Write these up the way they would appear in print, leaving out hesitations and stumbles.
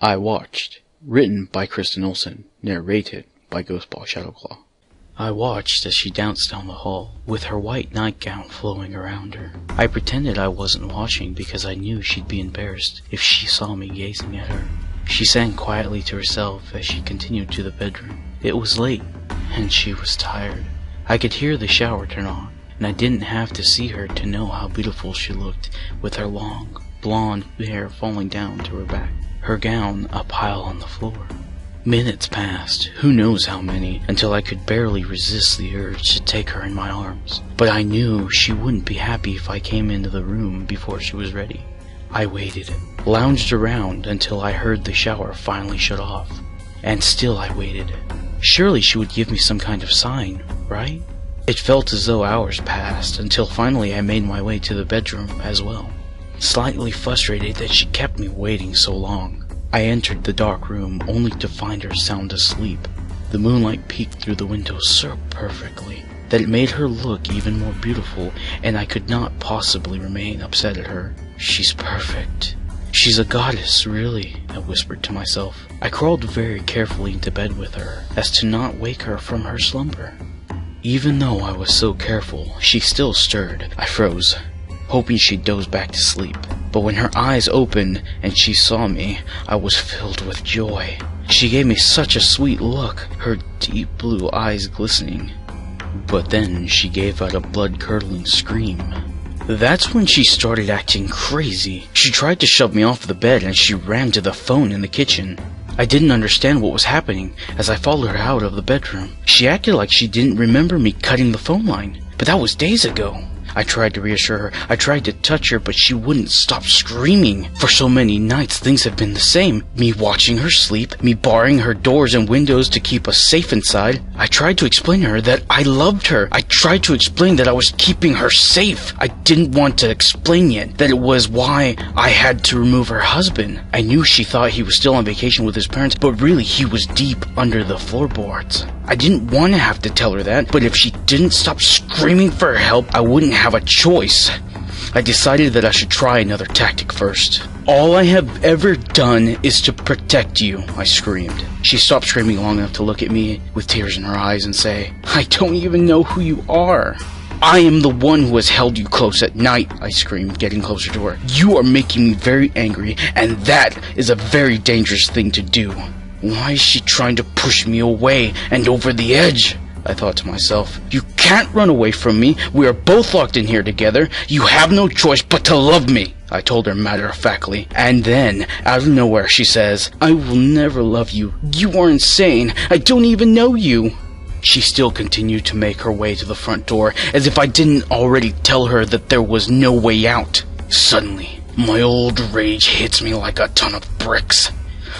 I Watched, written by Kristen Olson, narrated by Ghostpaw Shadowclaw. I watched as she danced down the hall, with her white nightgown flowing around her. I pretended I wasn't watching because I knew she'd be embarrassed if she saw me gazing at her. She sang quietly to herself as she continued to the bedroom. It was late, and she was tired. I could hear the shower turn on, and I didn't have to see her to know how beautiful she looked, with her long, blonde hair falling down to her back, her gown a pile on the floor. Minutes passed, who knows how many, until I could barely resist the urge to take her in my arms. But I knew she wouldn't be happy if I came into the room before she was ready. I waited, lounged around until I heard the shower finally shut off. And still I waited. Surely she would give me some kind of sign, right? It felt as though hours passed, until finally I made my way to the bedroom as well. Slightly frustrated that she kept me waiting so long, I entered the dark room only to find her sound asleep. The moonlight peeked through the window so perfectly that it made her look even more beautiful, and I could not possibly remain upset at her. She's perfect. She's a goddess, really, I whispered to myself. I crawled very carefully into bed with her, as to not wake her from her slumber. Even though I was so careful, she still stirred. I froze, hoping she'd doze back to sleep. But when her eyes opened and she saw me, I was filled with joy. She gave me such a sweet look, her deep blue eyes glistening. But then she gave out a blood-curdling scream. That's when she started acting crazy. She tried to shove me off the bed and she ran to the phone in the kitchen. I didn't understand what was happening as I followed her out of the bedroom. She acted like she didn't remember me cutting the phone line, but that was days ago. I tried to reassure her, I tried to touch her, but she wouldn't stop screaming. For so many nights, things have been the same. Me watching her sleep, me barring her doors and windows to keep us safe inside. I tried to explain to her that I loved her. I tried to explain that I was keeping her safe. I didn't want to explain yet that it was why I had to remove her husband. I knew she thought he was still on vacation with his parents, but really he was deep under the floorboards. I didn't want to have to tell her that, but if she didn't stop screaming for help, I wouldn't have a choice. I decided that I should try another tactic first. All I have ever done is to protect you, I screamed. She stopped screaming long enough to look at me with tears in her eyes and say, I don't even know who you are. I am the one who has held you close at night, I screamed, getting closer to her. You are making me very angry, and that is a very dangerous thing to do. Why is she trying to push me away and over the edge? I thought to myself. You can't run away from me. We are both locked in here together. You have no choice but to love me, I told her matter-of-factly. And then, out of nowhere, she says, I will never love you. You are insane. I don't even know you. She still continued to make her way to the front door, as if I didn't already tell her that there was no way out. Suddenly, my old rage hits me like a ton of bricks.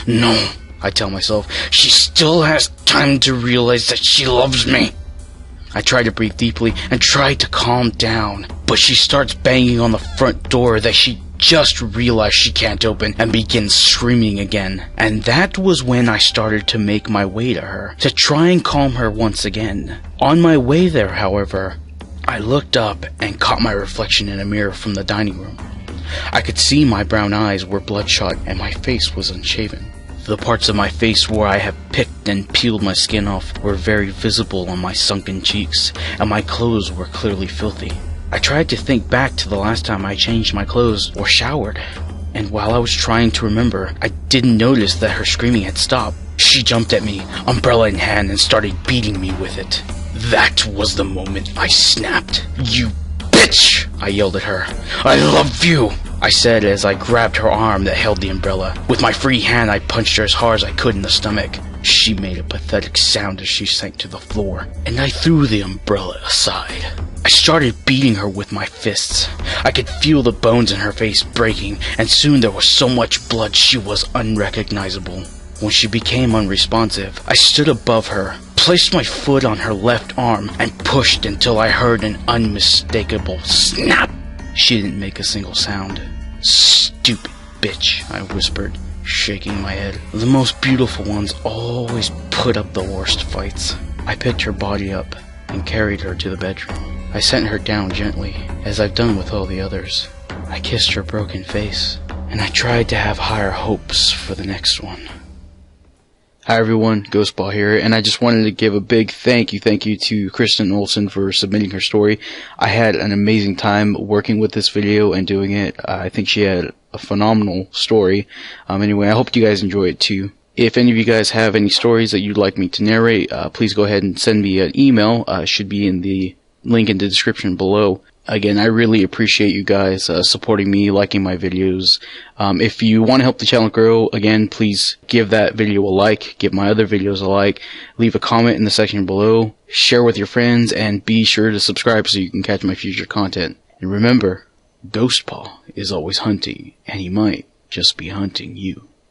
No, I tell myself, she still has time to realize that she loves me. I try to breathe deeply and try to calm down, but she starts banging on the front door that she just realized she can't open and begins screaming again. And that was when I started to make my way to her, to try and calm her once again. On my way there, however, I looked up and caught my reflection in a mirror from the dining room. I could see my brown eyes were bloodshot and my face was unshaven. The parts of my face where I had picked and peeled my skin off were very visible on my sunken cheeks, and my clothes were clearly filthy. I tried to think back to the last time I changed my clothes or showered, and while I was trying to remember, I didn't notice that her screaming had stopped. She jumped at me, umbrella in hand, and started beating me with it. That was the moment I snapped. You bitch! I yelled at her. I love you! I said as I grabbed her arm that held the umbrella. With my free hand, I punched her as hard as I could in the stomach. She made a pathetic sound as she sank to the floor, and I threw the umbrella aside. I started beating her with my fists. I could feel the bones in her face breaking, and soon there was so much blood she was unrecognizable. When she became unresponsive, I stood above her, placed my foot on her left arm, and pushed until I heard an unmistakable snap. She didn't make a single sound. Stupid bitch, I whispered, shaking my head. The most beautiful ones always put up the worst fights. I picked her body up and carried her to the bedroom. I sent her down gently, as I've done with all the others. I kissed her broken face, and I tried to have higher hopes for the next one. Hi everyone, Ghostpaw here, and I just wanted to give a big thank you to Kristen Olson for submitting her story. I had an amazing time working with this video and doing it. I think she had a phenomenal story. Anyway, I hope you guys enjoy it too. If any of you guys have any stories that you'd like me to narrate, please go ahead and send me an email. It should be in the link in the description below. Again, I really appreciate you guys supporting me, liking my videos. If you want to help the channel grow, again, please give that video a like, give my other videos a like, leave a comment in the section below, share with your friends, and be sure to subscribe so you can catch my future content. And remember, Ghostpaw is always hunting, and he might just be hunting you.